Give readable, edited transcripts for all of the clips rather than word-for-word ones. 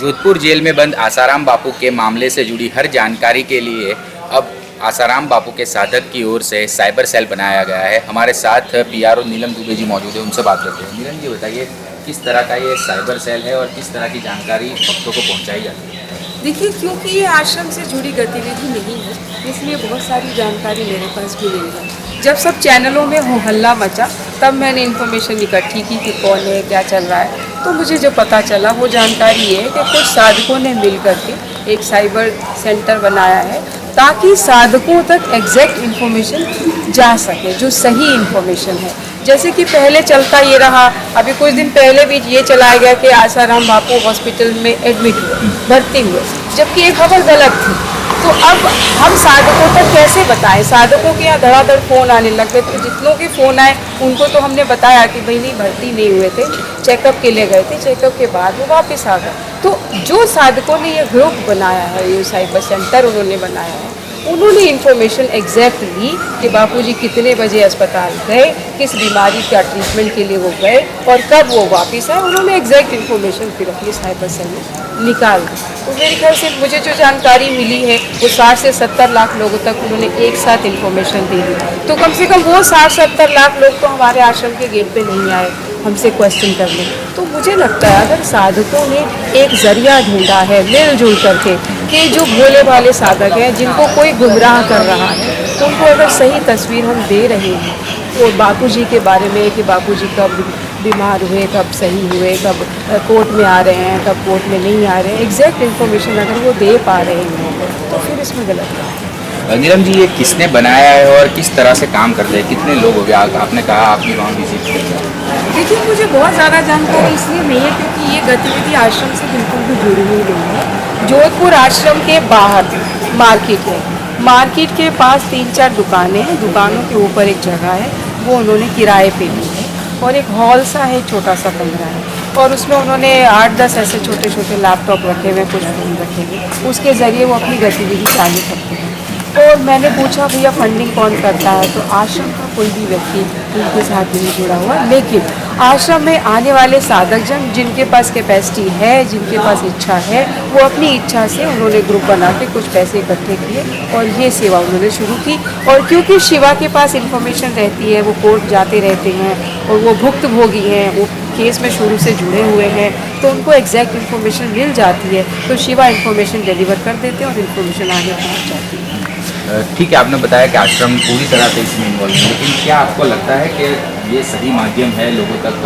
Jodhpur jail में बंद आसाराम बापू के मामले से जुड़ी हर जानकारी के लिए अब आसाराम बापू के साधक की ओर से साइबर सेल बनाया गया है। हमारे साथ पीआरओ नीलम दुबे जी मौजूद है, उनसे बात करते हैं। नीलम जी बताइए, किस तरह का ये साइबर सेल है और किस तरह की जानकारी भक्तों को पहुंचाई जाती है? देखिए, क्योंकि ये आश्रम से जुड़ी गतिविधि नहीं है, इसलिए बहुत सारी जानकारी मेरे पास भी नहीं है। जब सब चैनलों में हो हल्ला मचा, तब मैंने इन्फॉर्मेशन इकट्ठी की कि कौन है, क्या चल रहा है। तो मुझे जो पता चला वो जानकारी ये है कि कुछ साधकों ने मिल करके एक साइबर सेंटर बनाया है ताकि साधकों तक एग्जैक्ट इन्फॉर्मेशन जा सके, जो सही इन्फॉर्मेशन है। जैसे कि पहले चलता ये रहा, अभी कुछ दिन पहले भी ये चलाया गया कि आसाराम बापू हॉस्पिटल में एडमिट हुए, भर्ती हुए, जबकि ये खबर गलत थी। तो अब हम साधकों तक कैसे बताएं? साधकों के यहाँ धड़ाधड़ फ़ोन आने लग गए, तो जितनों के फ़ोन आए उनको तो हमने बताया कि भाई नहीं, भर्ती नहीं हुए थे, चेकअप के लिए गए थे, चेकअप के बाद वो वापस आ गए। तो जो साधकों ने ये ग्रुप बनाया है, ये साइबर सेंटर उन्होंने बनाया है, उन्होंने इन्फॉर्मेशन एग्जैक्ट ली कि बापूजी कितने बजे अस्पताल गए, किस बीमारी का ट्रीटमेंट के लिए वो गए और कब वो वापस आए। उन्होंने एग्जैक्ट इन्फॉर्मेशन फिर अपनी साइबर सेल में निकाल दी। तो मेरे ख्याल से मुझे जो जानकारी मिली है वो 60 से 70 लाख लोगों तक उन्होंने एक साथ इन्फॉर्मेशन दे दी। तो कम से कम वो 60-70 लाख लोग तो हमारे आश्रम के गेट पे नहीं आए हमसे क्वेश्चन करने। तो मुझे लगता है अगर साधकों ने एक जरिया ढूंढा है मिलजुल करके कि जो भोले भाले साधक हैं जिनको कोई गुमराह कर रहा है, तो उनको अगर सही तस्वीर हम दे रहे हैं तो बापूजी के बारे में कि बापूजी कब बीमार हुए, कब सही हुए, कब कोर्ट में आ रहे हैं, कब कोर्ट में नहीं आ रहे हैं, एग्जैक्ट इन्फॉर्मेशन अगर वो दे पा रहे हैं तो फिर इसमें गलत है। नीलम जी, ये किसने बनाया है और किस तरह से काम करते हैं? कितने लोग हो गए? आपने कहा आपकी वहाँ विजिट की। देखिए, मुझे बहुत ज़्यादा जानकारी इसलिए नहीं है क्योंकि ये गतिविधि आश्रम से बिल्कुल भी जुड़ी हुई नहीं है। जोधपुर आश्रम के बाहर मार्केट के पास 3-4 दुकानें हैं। दुकानों के ऊपर एक जगह है, वो उन्होंने किराए पे ली है और एक हॉल सा है, छोटा सा कमरा है और उसमें उन्होंने 8-10 ऐसे छोटे छोटे लैपटॉप रखे हुए, कुछ फ़ोन रखे हुए, उसके ज़रिए वो अपनी गतिविधि चालू करते हैं। और मैंने पूछा भैया फंडिंग कौन करता है, तो आश्रम का कोई भी व्यक्ति उनके साथ नहीं जुड़ा हुआ। लेकिन आश्रम में आने वाले साधक जन जिनके पास कैपेसिटी है, जिनके पास इच्छा है, वो अपनी इच्छा से उन्होंने ग्रुप बना के कुछ पैसे इकट्ठे किए और ये सेवा उन्होंने शुरू की। और क्योंकि शिवा के पास इन्फॉर्मेशन रहती है, वो कोर्ट जाते रहते हैं और वो भुक्तभोगी हैं, वो केस में शुरू से जुड़े हुए हैं, तो उनको एग्जैक्ट इन्फॉर्मेशन मिल जाती है। तो शिवा इन्फॉर्मेशन डिलीवर कर देते हैं और इन्फॉर्मेशन आगे पहुँच जाती है। ठीक है, आपने बताया कि आश्रम पूरी तरह से इसमें इन्वॉल्व है, लेकिन क्या आपको लगता है कि ये सही माध्यम है लोगों तक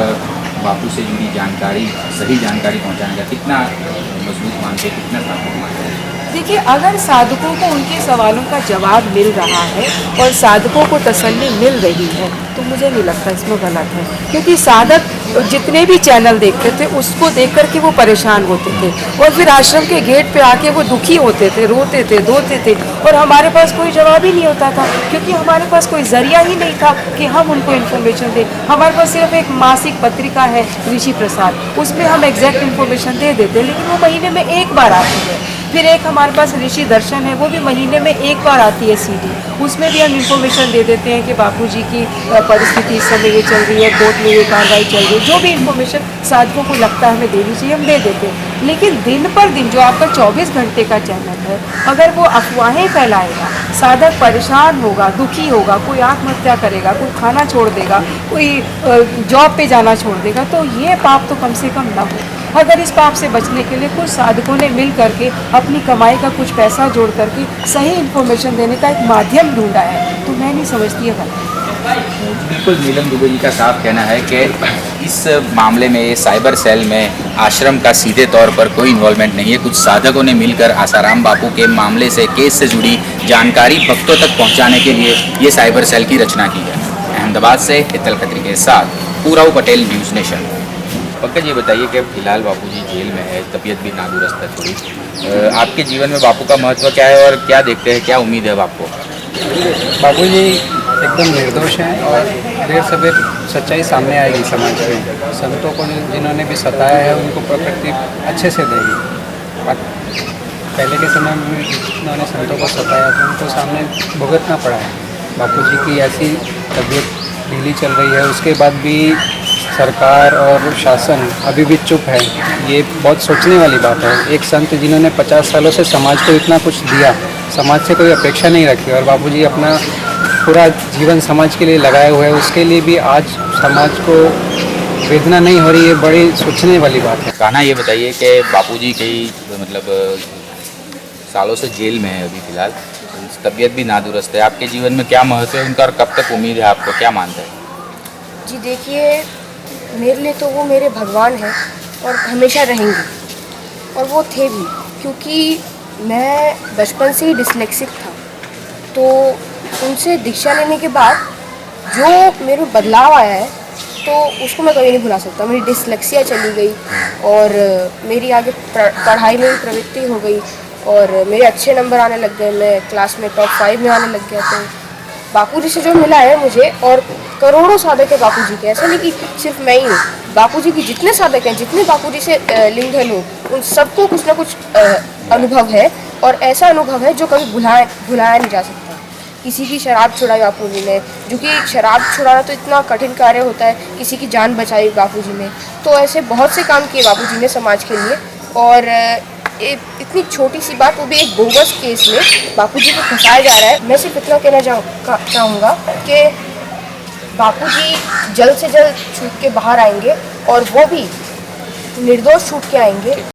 बापू से जुड़ी जानकारी, सही जानकारी पहुंचाने का? कितना मजबूत मानते हैं, कितना सार्थक मानते हैं? देखिए, अगर साधकों को उनके सवालों का जवाब मिल रहा है और साधकों को तसल्ली मिल रही है तो मुझे नहीं लगता इसमें गलत है। क्योंकि साधक जितने भी चैनल देखते थे उसको देख कर के वो परेशान होते थे और फिर आश्रम के गेट पे आके वो दुखी होते थे, रोते थे, धोते थे और हमारे पास कोई जवाब ही नहीं होता था क्योंकि हमारे पास कोई जरिया ही नहीं था कि हम उनको इन्फॉर्मेशन दें। हमारे पास सिर्फ एक मासिक पत्रिका है ऋषि प्रसाद, उसमें हम एग्जैक्ट इन्फॉर्मेशन दे देते, लेकिन वो महीने में एक बार आती है। फिर एक हमारे पास ऋषि दर्शन है, वो भी महीने में एक बार आती है सीडी, उसमें भी हम इन्फॉर्मेशन दे देते हैं कि बापूजी की परिस्थिति इस समय ये चल रही है, कोर्ट में ये कार्रवाई चल रही है, जो भी इन्फॉर्मेशन साधकों को लगता है हमें देनी चाहिए हम दे देते हैं। लेकिन दिन पर दिन जो आपका 24 घंटे का चैनल है, अगर वो अफवाहें फैलाएगा, साधक परेशान होगा, दुखी होगा, कोई आत्महत्या करेगा, कोई खाना छोड़ देगा, कोई जॉब पे जाना छोड़ देगा, तो ये पाप तो कम से कम ना हो। अगर इस पाप से बचने के लिए कुछ साधकों ने मिल करके अपनी कमाई का कुछ पैसा जोड़ करके सही इन्फॉर्मेशन देने का एक माध्यम ढूंढा है तो मैं नहीं समझती है गलत। बिल्कुल, नीलम दुबे जी का साफ कहना है कि इस मामले में, साइबर सेल में आश्रम का सीधे तौर पर कोई इन्वॉल्वमेंट नहीं है। कुछ साधकों ने मिलकर आसाराम बापू के मामले से, केस से जुड़ी जानकारी भक्तों तक पहुंचाने के लिए ये साइबर सेल की रचना की है। अहमदाबाद से हितल खत्री के साथ पूराव पटेल, न्यूज़ नेशन। पंकज, ये बताइए कि फिलहाल बापूजी जेल में है, तबीयत भी नादुरुस्त है थोड़ी। आपके जीवन में बापू का महत्व क्या है और क्या देखते हैं, क्या उम्मीद है आपको? बापूजी एकदम निर्दोष हैं और देर सवेर सच्चाई सामने आएगी समाज में। संतों को जिन्होंने भी सताया है उनको प्रकृति अच्छे से देगी। पहले के समय में जिन्होंने संतों को सताया था उनको सामने भुगतना पड़ा है। बापूजी की ऐसी तबीयत ढीली चल रही है, उसके बाद भी सरकार और शासन अभी भी चुप है, ये बहुत सोचने वाली बात है। एक संत जिन्होंने 50 सालों से समाज को इतना कुछ दिया, समाज से कोई अपेक्षा नहीं रखी, और बापूजी अपना पूरा जीवन समाज के लिए लगाए हुए हैं, उसके लिए भी आज समाज को वेदना नहीं हो रही है, बड़ी सोचने वाली बात है। कान्हा, ये बताइए कि बापूजी कई मतलब सालों से जेल में है अभी फिलहाल, तबीयत भी नादुरुस्त है, आपके जीवन में क्या महत्व है उनका और कब तक उम्मीद है आपको, क्या मानते हैं? जी देखिए, मेरे लिए तो वो मेरे भगवान हैं और हमेशा रहेंगे, और वो थे भी, क्योंकि मैं बचपन से ही डिसलेक्सिक था। तो उनसे दीक्षा लेने के बाद जो मेरे में बदलाव आया है, तो उसको मैं कभी नहीं भुला सकता। मेरी डिसलेक्सिया चली गई और मेरी आगे पढ़ाई में भी प्रवृत्ति हो गई और मेरे अच्छे नंबर आने लग गए, मैं क्लास में टॉप 5 में आने लग गया। तो बापूजी से जो मिला है मुझे, और करोड़ों साधक है बापूजी के, ऐसा नहीं कि सिर्फ मैं ही हूँ, बापूजी की जितने साधक हैं, जितने बापूजी से लिंक है लोग, उन सबको कुछ ना कुछ अनुभव है, और ऐसा अनुभव है जो कभी भुलाया नहीं जा सकता। किसी की शराब छुड़ाई बापूजी ने, जो कि शराब छुड़ाना तो इतना कठिन कार्य होता है, किसी की जान बचाई बापूजी ने। तो ऐसे बहुत से काम किए बापूजी ने समाज के लिए, और इतनी छोटी सी बात, वो भी एक बोगस केस में बापूजी को फंसाया जा रहा है। मैं सिर्फ इतना कहना चाहूँगा कि बापूजी जल्द से जल्द छूट के बाहर आएंगे, और वो भी निर्दोष छूट के आएंगे।